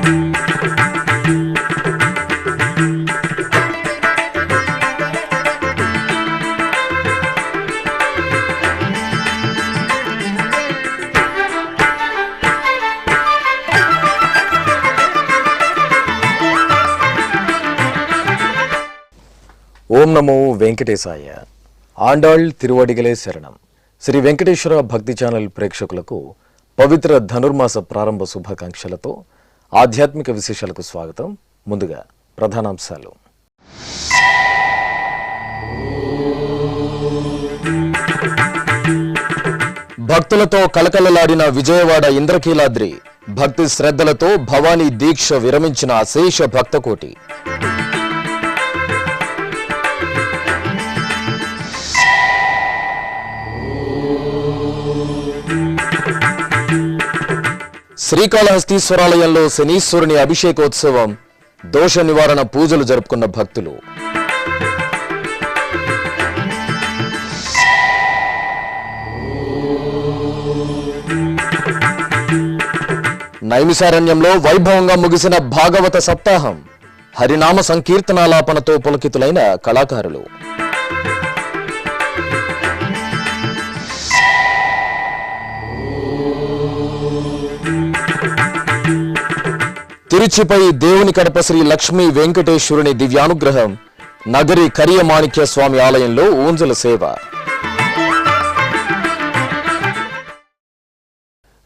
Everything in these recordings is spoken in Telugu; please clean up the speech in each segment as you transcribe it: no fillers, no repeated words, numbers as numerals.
ఓం నమో వెంకటేశాయ. ఆండాళ్ తిరువడిగలే శరణం. శ్రీ వెంకటేశ్వర భక్తి ఛానల్ ప్రేక్షకులకు పవిత్ర ధనుర్మాస ప్రారంభ శుభాకాంక్షలతో ఆధ్యాత్మిక విశేషాలకు స్వాగతం. ముందుగా ప్రధానాంశాలు. భక్తులతో కలకలలాడిన విజయవాడ ఇంద్రకీలాద్రి. భక్తి శ్రద్ధలతో భవానీ దీక్ష విరమించిన అశేష భక్తకోటి. శ్రీకాళహస్తీశ్వరాలయంలో శనీశ్వరుని అభిషేకోత్సవం. దోష నివారణ పూజలు జరుపుకున్న భక్తులు. నైమిసారణ్యంలో వైభవంగా ముగిసిన భాగవత సప్తాహం. హరినామ సంకీర్తనాలాపనతో పులకితులైన కళాకారులు. తిరుచిపై దేవుని కడప శ్రీ లక్ష్మీ వెంకటేశ్వరుని దివ్యానుగ్రహం. నగరి కరియమాణిక్య స్వామి ఆలయంలో ఊంజల సేవ.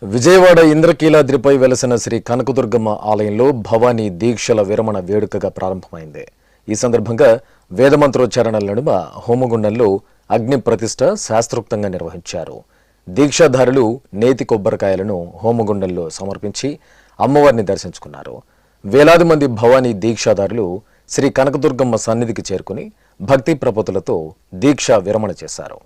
విజయవాడ ఇంద్రకీలాద్రిపై వెలసిన శ్రీ కనకదుర్గమ్మ ఆలయంలో భవానీ దీక్షల విరమణ వేడుకగా ప్రారంభమైంది. ఈ సందర్భంగా వేదమంత్రోచ్చారణల నడుమ హోమగుండంలో అగ్ని ప్రతిష్ఠ శాస్త్రోక్తంగా నిర్వహించారు. దీక్షాధారులు నేతి కొబ్బరికాయలను హోమగుండంలో సమర్పించి అమ్మవారిని దర్శించుకున్నారు. వేలాది మంది భవానీ దీక్షాదారులు శ్రీ కనకదుర్గమ్మ సన్నిధికి చేరుకుని భక్తి ప్రపతులతో దీక్ష విరమణ చేశారు.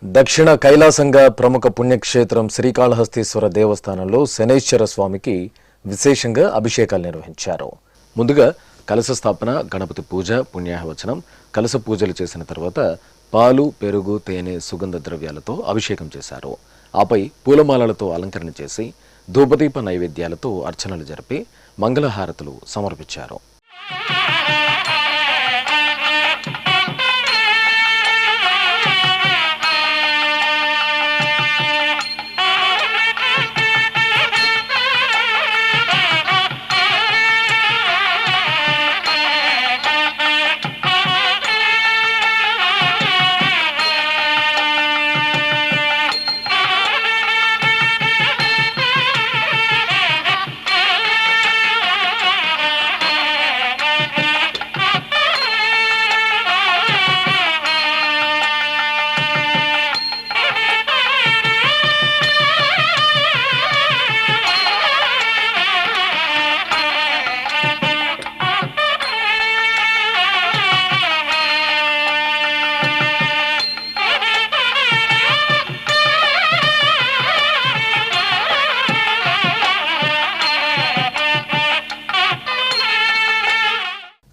దక్షిణ కైలాసంగా ప్రముఖ పుణ్యక్షేత్రం శ్రీకాళహస్తీశ్వర దేవస్థానంలో శనైశ్వర స్వామికి విశేషంగా అభిషేకాలు నిర్వహించారు. ముందుగా కలశ స్థాపన, గణపతి పూజ, పుణ్యాహవచనం, కలశ పూజలు చేసిన తర్వాత పాలు, పెరుగు, తేనె, సుగంధ ద్రవ్యాలతో అభిషేకం చేశారు. ఆపై పూలమాలలతో అలంకరణ చేసి ధూపదీప నైవేద్యాలతో అర్చనలు జరిపి మంగళహారతులు సమర్పించారు.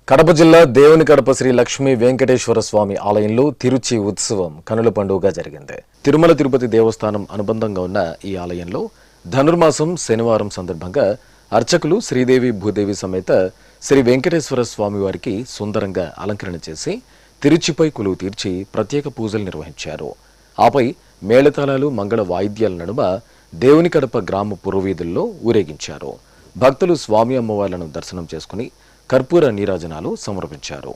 కడప జిల్లా దేవుని కడప శ్రీ లక్ష్మీ వెంకటేశ్వర స్వామి ఆలయంలో తిరుచి ఉత్సవం కనుల పండుగగా జరిగింది. తిరుమల తిరుపతి దేవస్థానం అనుబంధంగా ఉన్న ఈ ఆలయంలో ధనుర్మాసం శనివారం సందర్భంగా అర్చకులు శ్రీదేవి భూదేవి సమేత శ్రీ వెంకటేశ్వర స్వామి వారికి సుందరంగా అలంకరణ చేసి తిరుచిపై కొలువు తీర్చి ప్రత్యేక పూజలు నిర్వహించారు. ఆపై మేళతాళాలు, మంగళ వాయిద్యాల నడుమ దేవుని కడప గ్రామ పురవీధుల్లో ఊరేగించారు. భక్తులు స్వామి అమ్మవార్లను దర్శనం చేసుకుని కర్పూర నీరాజనాలు సమర్పించారు.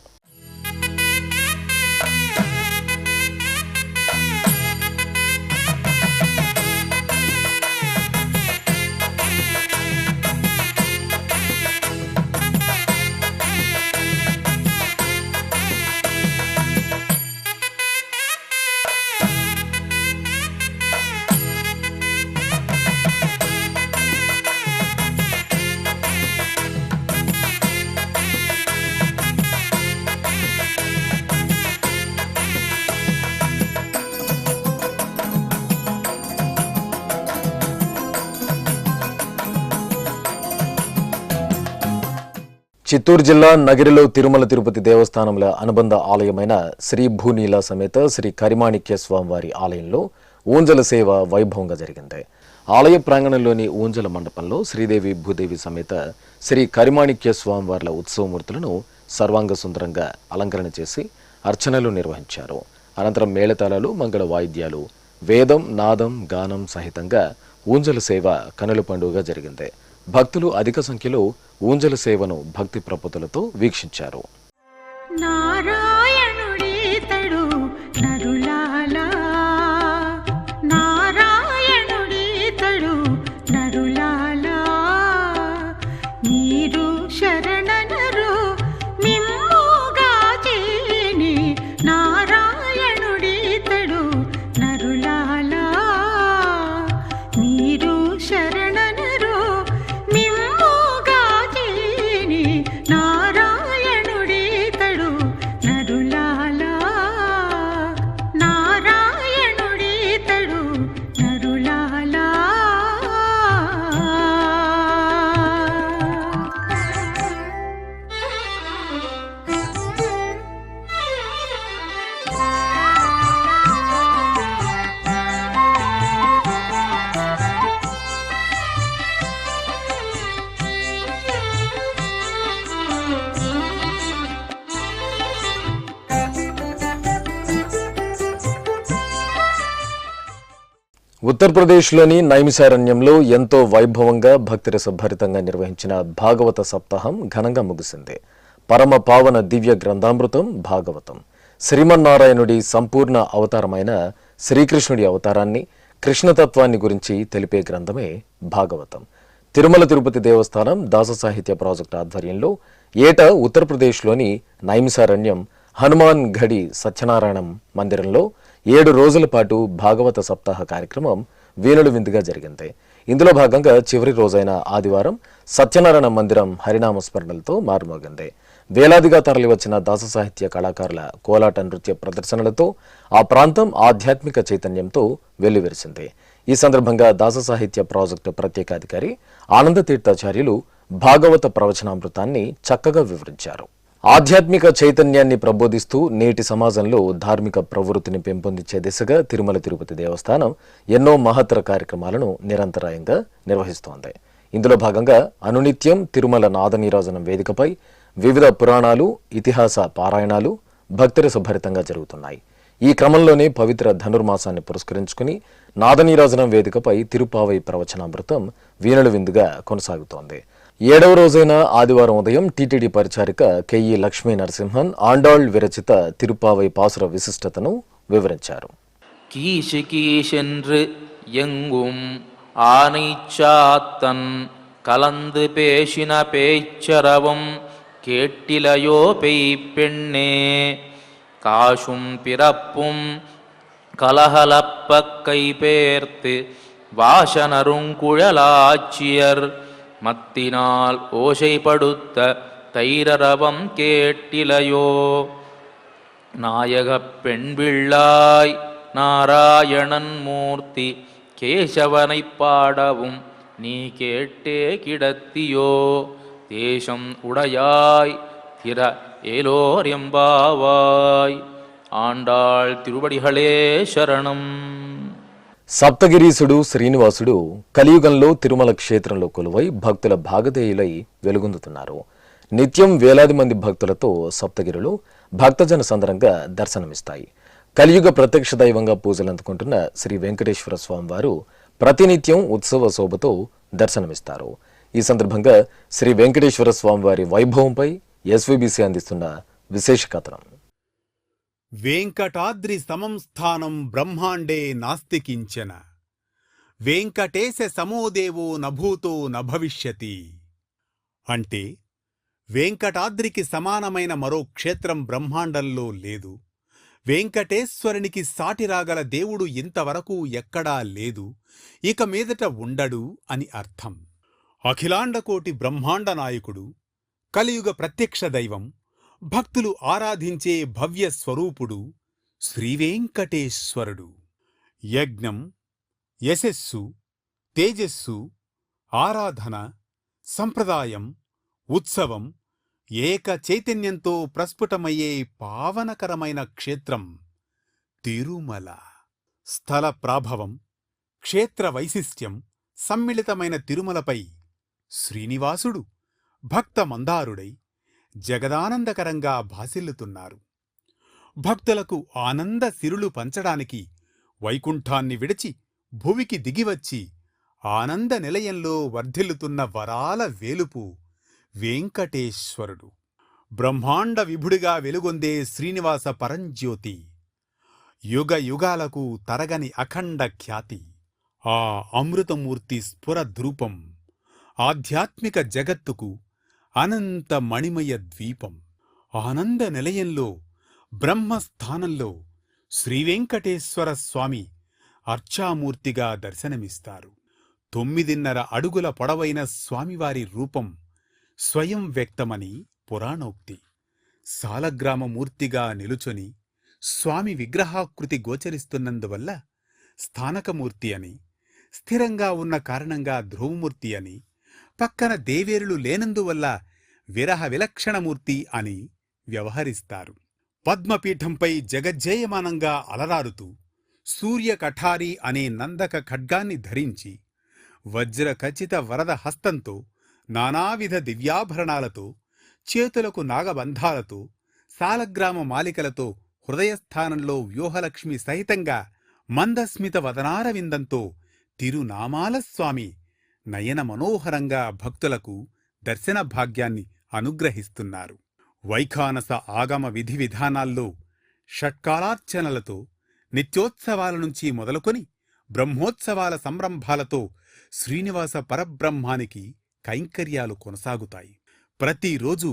చిత్తూరు జిల్లా నగిరిలో తిరుమల తిరుపతి దేవస్థానముల అనుబంధ ఆలయమైన శ్రీ భూనీల సమేత శ్రీ కరిమాణిక్య స్వామివారి ఆలయంలో ఊంజల సేవ వైభవంగా జరిగింది. ఆలయ ప్రాంగణంలోని ఊంజల మండపంలో శ్రీదేవి భూదేవి సమేత శ్రీ కరిమాణిక్య స్వామివార్ల ఉత్సవమూర్తులను సర్వాంగ సుందరంగా అలంకరణ చేసి అర్చనలు నిర్వహించారు. అనంతరం మేళతాళాలు, మంగళ వాయిద్యాలు, వేదం, నాదం, గానం సహితంగా ఊంజల సేవ కనుల పండుగగా జరిగింది. భక్తులు అధిక సంఖ్యలో ఊంజల సేవను భక్తి ప్రపతులతో వీక్షించారు. నారాయణుడీతడు నరులాలా, నారాయణుడీతడు నరులాలా, మీరు శరణనరు మిమ్ముగా చేని, నారాయణుడీతడు నరులాలా, మీరు శరణనరు మిమ్ముగా చేని, నారాయణుడీతడు నరులాలా, నారాయణుడీతడు నరులాలా. ఉత్తరప్రదేశ్లోని నైమిషారణ్యంలో ఎంతో వైభవంగా భక్తిరస భరితంగా నిర్వహించిన భాగవత సప్తాహం ఘనంగా ముగిసింది. పరమ పావన దివ్య గ్రంథామృతం భాగవతం శ్రీమన్నారాయణుడి సంపూర్ణ అవతారమైన శ్రీకృష్ణుడి అవతారాన్ని, కృష్ణతత్వాన్ని గురించి తెలిపే గ్రంథమే భాగవతం. తిరుమల తిరుపతి దేవస్థానం దాస సాహిత్య ప్రాజెక్టు ఆధ్వర్యంలో ఏటా ఉత్తరప్రదేశ్లోని నైమిషారణ్యం హనుమాన్ ఘడి సత్యనారాయణ మందిరంలో 7 రోజుల పాటు భాగవత సప్తాహ కార్యక్రమం వీణులు విందుగా జరిగింది. ఇందులో భాగంగా చివరి రోజైన ఆదివారం సత్యనారాయణ మందిరం హరినామ స్మరణలతో మారుమోగింది. వేలాదిగా తరలివచ్చిన దాస సాహిత్య కళాకారుల కోలాట నృత్య ప్రదర్శనలతో ఆ ప్రాంతం ఆధ్యాత్మిక చైతన్యంతో వెల్లివిరిసింది. ఈ సందర్భంగా దాస సాహిత్య ప్రాజెక్టు ప్రత్యేకాధికారి ఆనందతీర్థాచార్యులు భాగవత ప్రవచనామృతాన్ని చక్కగా వివరించారు. ఆధ్యాత్మిక చైతన్యాన్ని ప్రబోధిస్తూ నేటి సమాజంలో ధార్మిక ప్రవృత్తిని పెంపొందించే దిశగా తిరుమల తిరుపతి దేవస్థానం ఎన్నో మహత్తర కార్యక్రమాలను నిరంతరాయంగా నిర్వహిస్తోంది. ఇందులో భాగంగా అనునిత్యం తిరుమల నాదనీరాజనం వేదికపై వివిధ పురాణాలు, ఇతిహాస పారాయణాలు భక్తిరస భరితంగా జరుగుతున్నాయి. ఈ క్రమంలోనే పవిత్ర ధనుర్మాసాన్ని పురస్కరించుకుని నాదనీరాజనం వేదికపై తిరుపావై ప్రవచనామృతం వీణుల విందుగా కొనసాగుతోంది. 7వ రోజైన ఆదివారం ఉదయం టీటీడీ పరిచారిక కెఈ లక్ష్మీ నరసింహన్ ఆండాళ్ విరచిత తిరుపావై పాసుర విశిష్టతను వివరించారు. கீசு கீசென்று எங்கும் ஆனைச்சாத்தன் கலந்து பேசின பேச்சரவும் கேட்டிலையோ பெண்ணே, காசும் பிறப்பும் கலகலப்ப கைபேர்த்து வாசனருங்குழலாட்சியர் மத்தினால் ஓசைப்படுத்த தைரரவம் கேட்டிலையோ, நாயகப் பெண்பிள்ளாய் நாராயணன் மூர்த்தி கேசவனைப் பாடவும் நீ கேட்டே கிடத்தியோ, தேசம் உடையாய் திற ஏலோரெம்பாவாய். ஆண்டாள் திருவடிகளே శరణం. సప్తగిరీసుడు శ్రీనివాసుడు కలియుగంలో తిరుమల క్షేత్రంలో కొలువై భక్తుల భాగధేయులై వెలుగొందుతున్నారు. నిత్యం వేలాది మంది భక్తులతో సప్తగిరులు భక్తజన సందరంగా దర్శనమిస్తాయి. కలియుగ ప్రత్యక్ష దైవంగా పూజలు అందుకుంటున్న శ్రీ వెంకటేశ్వర స్వామివారు ప్రతినిత్యం ఉత్సవ శోభతో దర్శనమిస్తారు. ఈ సందర్భంగా శ్రీ వెంకటేశ్వర స్వామివారి వైభవంపై ఎస్వీబీసీ అందిస్తున్న విశేష కథనం. వెంకటాద్రి సమం స్థానం బ్రహ్మాండే నాస్తి కించన, వెంకటేశ సమోదేవో నభూతో నభవిష్యతి. అంటే వెంకటాద్రికి సమానమైన మరో క్షేత్రం బ్రహ్మాండంలో లేదు. వెంకటేశ్వరునికి సాటిరాగల దేవుడు ఇంతవరకు ఎక్కడా లేదు, ఇక మీదట ఉండడు అని అర్థం. అఖిలాండకోటి బ్రహ్మాండ నాయకుడు, కలియుగ ప్రత్యక్ష దైవం, భక్తులు ఆరాధించే భవ్య స్వరూపుడు శ్రీవేంకటేశ్వరుడు. యజ్ఞం, యశస్సు, తేజస్సు, ఆరాధన, సంప్రదాయం, ఉత్సవం ఏక చైతన్యంతో ప్రస్ఫుటమయ్యే పావనకరమైన క్షేత్రం తిరుమల. స్థల ప్రాభవం, క్షేత్ర వైశిష్ట్యం సమ్మిళితమైన తిరుమలపై శ్రీనివాసుడు భక్త మందారుడై జగదానందకరంగా భాసిల్లుతున్నారు. భక్తులకు ఆనంద సిరులు పంచడానికి వైకుంఠాన్ని విడిచి భువికి దిగివచ్చి ఆనంద నిలయంలో వర్ధిల్లుతున్న వరాల వేలుపు వెంకటేశ్వరుడు. బ్రహ్మాండ విభుడిగా వెలుగొందే శ్రీనివాస పరంజ్యోతి. యుగ యుగాలకు తరగని అఖండ ఖ్యాతి. ఆ అమృతమూర్తి స్ఫురద్రూపం ఆధ్యాత్మిక జగత్తుకు అనంత మణిమయ ద్వీపం. ఆనంద నిలయంలో బ్రహ్మస్థానంలో శ్రీవెంకటేశ్వర స్వామి అర్చామూర్తిగా దర్శనమిస్తారు. 9.5 అడుగుల పొడవైన స్వామివారి రూపం స్వయం వ్యక్తమని పురాణోక్తి. సాలగ్రామమూర్తిగా నిలుచొని స్వామి విగ్రహాకృతి గోచరిస్తున్నందువల్ల స్థానకమూర్తి అని, స్థిరంగా ఉన్న కారణంగా ధ్రువమూర్తి అని, పక్కన దేవేరులు లేనందువల్ల విరహ విలక్షణమూర్తి అని వ్యవహరిస్తారు. పద్మపీఠంపై జగజ్జేయమానంగా అలరారుతూ సూర్యకఠారి అనే నందక ఖడ్గాన్ని ధరించి వజ్రఖచిత వరద హస్తంతో నానావిధ దివ్యాభరణాలతో చేతులకు నాగబంధాలతో సాలగ్రామ మాలికలతో హృదయస్థానంలో వ్యూహలక్ష్మి సహితంగా మందస్మిత వదనారవిందంతో తిరునామాల స్వామి నయన మనోహరంగా భక్తులకు దర్శన భాగ్యాన్ని అనుగ్రహిస్తున్నారు. వైఖానస ఆగమ విధి విధానాల్లో షట్కాలార్చనలతో నిత్యోత్సవాల నుంచి మొదలుకొని బ్రహ్మోత్సవాల సంరంభాలతో శ్రీనివాస పరబ్రహ్మానికి కైంకర్యాలు కొనసాగుతాయి. ప్రతిరోజు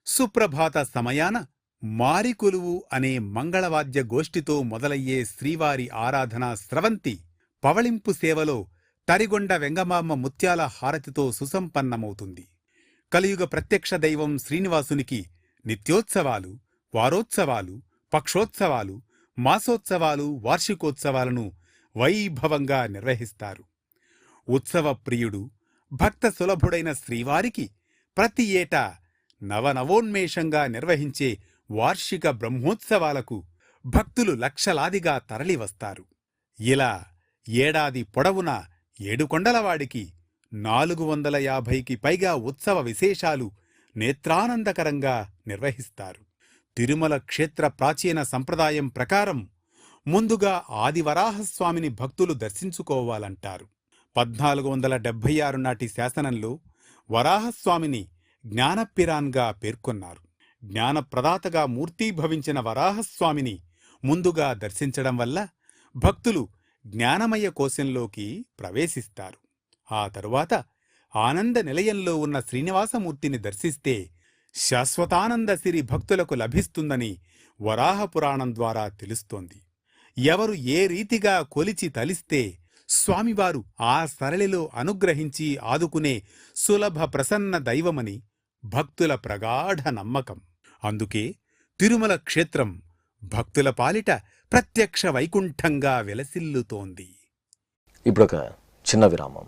సుప్రభాత సమయాన మారికొలువు అనే మంగళవాద్య గోష్ఠితో మొదలయ్యే శ్రీవారి ఆరాధనా స్రవంతి పవళింపు సేవలో తరిగొండ వెంగమాంబ ముత్యాల హారతితో సుసంపన్నమవుతుంది. కలియుగ ప్రత్యక్ష దైవం శ్రీనివాసునికి నిత్యోత్సవాలు, వారోత్సవాలు, పక్షోత్సవాలు, మాసోత్సవాలు, వార్షికోత్సవాలను వైభవంగా నిర్వహిస్తారు. ఉత్సవ ప్రియుడు, భక్త సులభుడైన శ్రీవారికి ప్రతి ఏటా నవనవోన్మేషంగా నిర్వహించే వార్షిక బ్రహ్మోత్సవాలకు భక్తులు లక్షలాదిగా తరలివస్తారు. ఇలా ఏడాది పొడవునా 7 కొండలవాడికి 450కి పైగా ఉత్సవ విశేషాలు నేత్రానందకరంగా నిర్వహిస్తారు. తిరుమల క్షేత్ర ప్రాచీన సంప్రదాయం ప్రకారం ముందుగా ఆదివరాహస్వామిని భక్తులు దర్శించుకోవాలంటారు. 1476 నాటి శాసనంలో వరాహస్వామిని జ్ఞానపిరాన్గా పేర్కొన్నారు. జ్ఞానప్రదాతగా మూర్తీభవించిన వరాహస్వామిని ముందుగా దర్శించడం వల్ల భక్తులు జ్ఞానమయ కోశంలోకి ప్రవేశిస్తారు. ఆ తరువాత ఆనంద నిలయంలో ఉన్న శ్రీనివాసమూర్తిని దర్శిస్తే శాశ్వతానంద సిరి భక్తులకు లభిస్తుందని వరాహపురాణం ద్వారా తెలుస్తోంది. ఎవరు ఏ రీతిగా కొలిచి తలిస్తే స్వామివారు ఆ సరళిలో అనుగ్రహించి ఆదుకునే సులభ ప్రసన్న దైవమని భక్తుల ప్రగాఢ నమ్మకం. అందుకే తిరుమల క్షేత్రం భక్తుల పాలిట ప్రత్యక్ష వైకుంఠంగా వెలసిల్లుతోంది. ఇప్పుడొక చిన్న విరామం.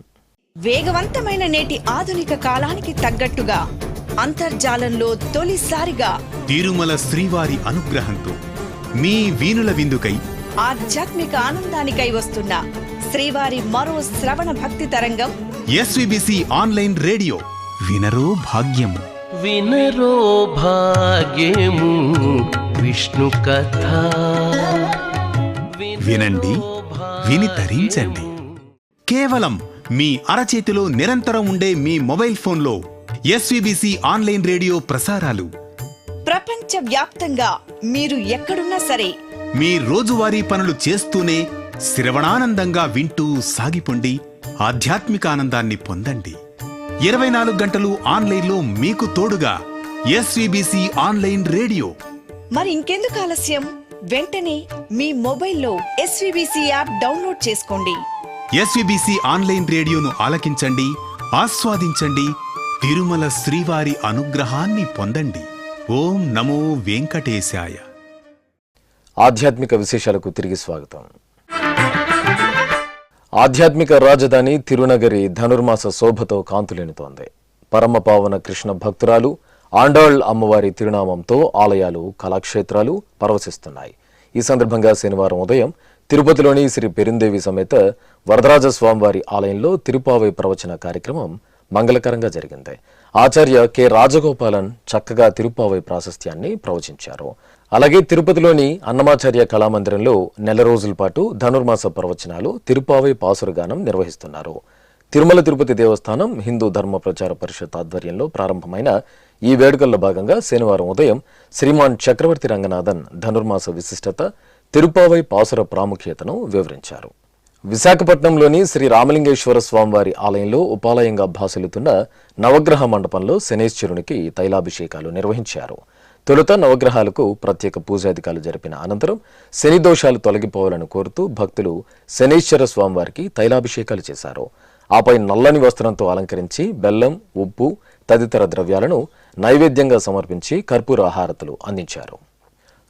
వేగవంతమైన నేటి ఆధునిక కాలానికి తగ్గట్టుగా అంతర్జాలంలో తొలిసారిగా తిరుమల శ్రీవారి అనుగ్రహంతో మీ వీనుల విందుకై ఆధ్యాత్మిక ఆనందానికై వస్తున్న శ్రీవారి మరో శ్రవణ భక్తి తరంగం ఎస్వీబీసీ ఆన్లైన్ రేడియో. వినరో భాగ్యము. వినరో భాగ్యము విష్ణు కథ. వినండి, విని తరించండి. కేవలం మీ అరచేతిలో నిరంతరం ఉండే మీ మొబైల్ ఫోన్లో ఎస్వీబీసీ ఆన్లైన్ రేడియో ప్రసారాలు ప్రపంచ వ్యాప్తంగా మీరు ఎక్కడున్నా సరే మీ రోజువారీ పనులు చేస్తూనే శ్రవణానందంగా వింటూ సాగిపోండి. ఆధ్యాత్మిక ఆనందాన్ని పొందండి. 24 గంటలు ఆన్లైన్లో మీకు తోడుగా ఎస్వీబీసీ ఆన్లైన్ రేడియో. మరి ఇంకెందుకు ఆలస్యం? వెంటనే మీ మొబైల్లో ఎస్వీబీసీ యాప్ డౌన్లోడ్ చేసుకోండి. ఎస్వీబీసీ ఆన్లైన్ రేడియోను ఆలకించండి, ఆస్వాదించండి. తిరుమల శ్రీవారి అనుగ్రహాన్ని పొందండి. ఓం నమో వెంకటేశాయ. ఆధ్యాత్మిక విశేషాలకు తిరిగి స్వాగతం. ఆధ్యాత్మిక రాజధాని తిరునగరి ధనుర్మాస శోభతో కాంతులేనుతోంది. పరమపావన కృష్ణ భక్తురాలు ఆండాళ్ అమ్మవారి తిరునామంతో ఆలయాలు, కళాక్షేత్రాలు పరవశిస్తున్నాయి. ఈ సందర్భంగా శనివారం ఉదయం తిరుపతిలోని శ్రీ పెరుందేవి సమేత వరదరాజ స్వామివారి ఆలయంలో తిరుపావై ప్రవచన కార్యక్రమం మంగళకరంగా జరిగింది. ఆచార్య కె రాజగోపాలన్ చక్కగా తిరుపావై ప్రాశస్త్యాన్ని ప్రవచించారు. అలాగే తిరుపతిలోని అన్నమాచార్య కళామందిరంలో నెల రోజుల పాటు ధనుర్మాస ప్రవచనాలు, తిరుపావై పాసురగానం నిర్వహిస్తున్నారు. తిరుమల తిరుపతి దేవస్థానం హిందూ ధర్మ ప్రచార పరిషత్ ఆధ్వర్యంలో ప్రారంభమైన ఈ వేడుకల్లో భాగంగా శనివారం ఉదయం శ్రీమాన్ చక్రవర్తి రంగనాథన్ ధనుర్మాస విశిష్టత, తిరుపావై పాసుర ప్రాముఖ్యతను వివరించారు. విశాఖపట్నంలోని శ్రీ రామలింగేశ్వర స్వామివారి ఆలయంలో ఉపాలయంగా భాసిల్లుతున్న నవగ్రహ మండపంలో శనేశ్వరునికి తైలాభిషేకాలు నిర్వహించారు. తొలుత నవగ్రహాలకు ప్రత్యేక పూజాధికాలు జరిపిన అనంతరం శని దోషాలు తొలగిపోవాలని కోరుతూ భక్తులు శనేశ్వర స్వామివారికి తైలాభిషేకాలు చేశారు. ఆపై నల్లని వస్త్రంతో అలంకరించి బెల్లం, ఉప్పు తదితర ద్రవ్యాలను నైవేద్యంగా సమర్పించి కర్పూర హారతులు అందించారు.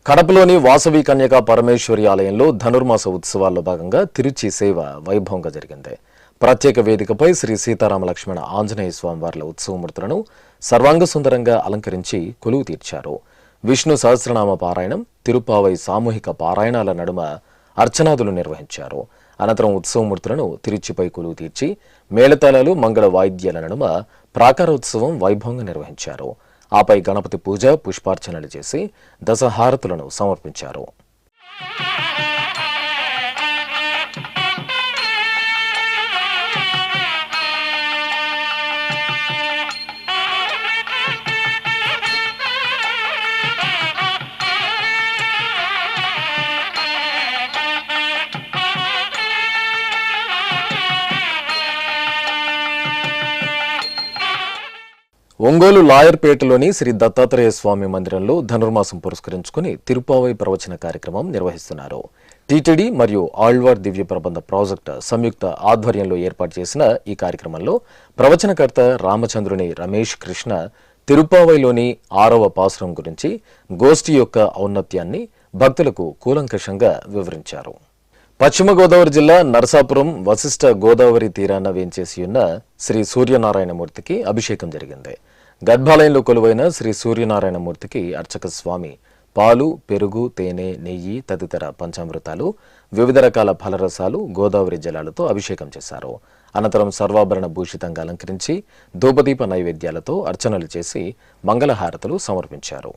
కడపలోని వాసవి కన్యకా పరమేశ్వరి ఆలయంలో ధనుర్మాస ఉత్సవాల్లో భాగంగా తిరుచి సేవ వైభవంగా జరిగింది. ప్రత్యేక వేదికపై శ్రీ సీతారామ లక్ష్మణ ఆంజనేయ స్వామివార్ల ఉత్సవమూర్తులను సర్వాంగ సుందరంగా అలంకరించి కొలువు తీర్చారు. విష్ణు సహస్రనామ పారాయణం, తిరుపావై సామూహిక పారాయణాల నడుమ అర్చనాదులు నిర్వహించారు. అనంతరం ఉత్సవమూర్తులను తిరుచిపై కొలువు తీర్చి మేళతాళాలు, మంగళ వాయిద్యాల నడుమ ప్రాకారోత్సవం వైభవంగా నిర్వహించారు. ఆపై గణపతి పూజ, పుష్పార్చనలు చేసి దశహారతులను సమర్పించారు. ఒంగోలు లాయర్పేటలోని శ్రీ దత్తాత్రేయ స్వామి మందిరంలో ధనుర్మాసం పురస్కరించుకుని తిరుపావై ప్రవచన కార్యక్రమం నిర్వహిస్తున్నారు. టీటీడీ మరియు ఆళ్వార్ దివ్య ప్రబంధ ప్రాజెక్టు సంయుక్త ఆధ్వర్యంలో ఏర్పాటు చేసిన ఈ కార్యక్రమంలో ప్రవచనకర్త రామచంద్రుని రమేష్ కృష్ణ తిరుపావైలోని 6వ పాసురం గురించి గోష్ఠి యొక్క ఔన్నత్యాన్ని భక్తులకు కూలంకషంగా వివరించారు. పశ్చిమ గోదావరి జిల్లా నరసాపురం వశిష్ఠ గోదావరి తీరాన వేంచేసి ఉన్న శ్రీ సూర్యనారాయణమూర్తికి అభిషేకం జరిగింది. గర్భాలయంలో కొలువైన శ్రీ సూర్యనారాయణమూర్తికి అర్చక స్వామి పాలు, పెరుగు, తేనె, నెయ్యి తదితర పంచామృతాలు, వివిధ రకాల ఫలరసాలు, గోదావరి జలాలతో అభిషేకం చేశారు. అనంతరం సర్వాభరణ భూషితంగా అలంకరించి ధూపదీప నైవేద్యాలతో అర్చనలు చేసి మంగళహారతులు సమర్పించారు.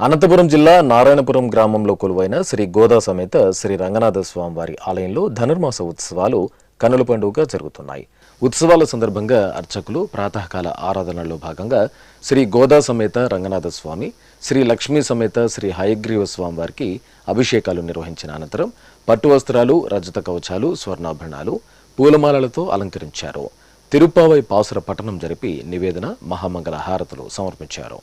అనంతపురం జిల్లా నారాయణపురం గ్రామంలో కొలువైన శ్రీ గోదా సమేత శ్రీ రంగనాథ స్వామివారి ఆలయంలో ధనుర్మాస ఉత్సవాలు కన్నుల పండుగగా జరుగుతున్నాయి. ఉత్సవాల సందర్భంగా అర్చకులు ప్రాతకాల ఆరాధనలో భాగంగా శ్రీ గోదా సమేత రంగనాథ స్వామి, శ్రీ లక్ష్మీ సమేత శ్రీ హయగ్రీవ స్వామి వారికి అభిషేకాలు నిర్వహించిన అనంతరం పట్టు వస్త్రాలు, రజత కవచాలు, స్వర్ణాభరణాలు, పూలమాలలతో అలంకరించారు. తిరుపావై పాసుర పఠనం జరిపి నివేదన, మహామంగళ హారతులు సమర్పించారు.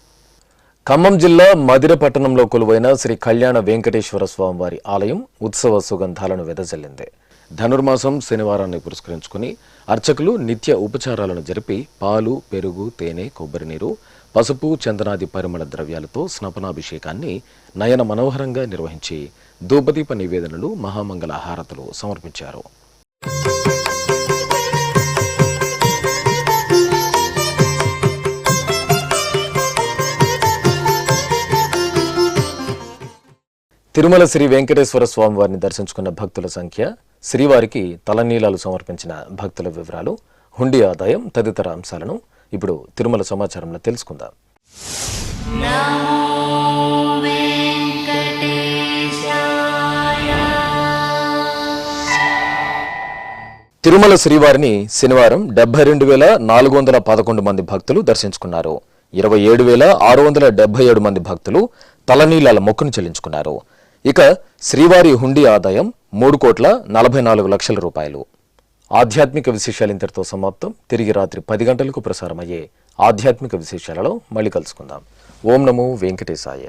ఖమ్మం జిల్లా మదిర పట్టణంలో కొలువైన శ్రీ కళ్యాణ వెంకటేశ్వర స్వామివారి ఆలయం ఉత్సవ సుగంధాలను వెదజల్లింది. ధనుర్మాసం శనివారాన్ని పురస్కరించుకుని అర్చకులు నిత్య ఉపచారాలను జరిపి పాలు, పెరుగు, తేనె, కొబ్బరి నీరు, పసుపు, చందనాది పరిమళ ద్రవ్యాలతో స్నపనాభిషేకాన్ని నయన మనోహరంగా నిర్వహించి ధూపదీప నివేదనలు, మహామంగళ హారతులు సమర్పించారు. తిరుమల శ్రీ వెంకటేశ్వర స్వామి వారిని దర్శించుకున్న భక్తుల సంఖ్య, శ్రీవారికి తలనీలాలు సమర్పించిన భక్తుల వివరాలు, హుండీ ఆదాయం తదితర అంశాలను ఇప్పుడు తిరుమల సమాచారంలో తెలుసుకుందాం. తిరుమల శ్రీవారిని శనివారం 72,411 మంది భక్తులు దర్శించుకున్నారు. 27,677 మంది భక్తులు తలనీలాల మొక్కును చెల్లించుకున్నారు. ఇక శ్రీవారి హుండీ ఆదాయం 3,44 లక్షల రూపాయలు. ఆధ్యాత్మిక విశేషాలు ఇంతటితో సమాప్తం. తిరిగి రాత్రి 10 గంటలకు ప్రసారమయ్యే ఆధ్యాత్మిక విశేషాలలో మళ్ళీ కలుసుకుందాం. ఓం నమో వెంకటేశాయ.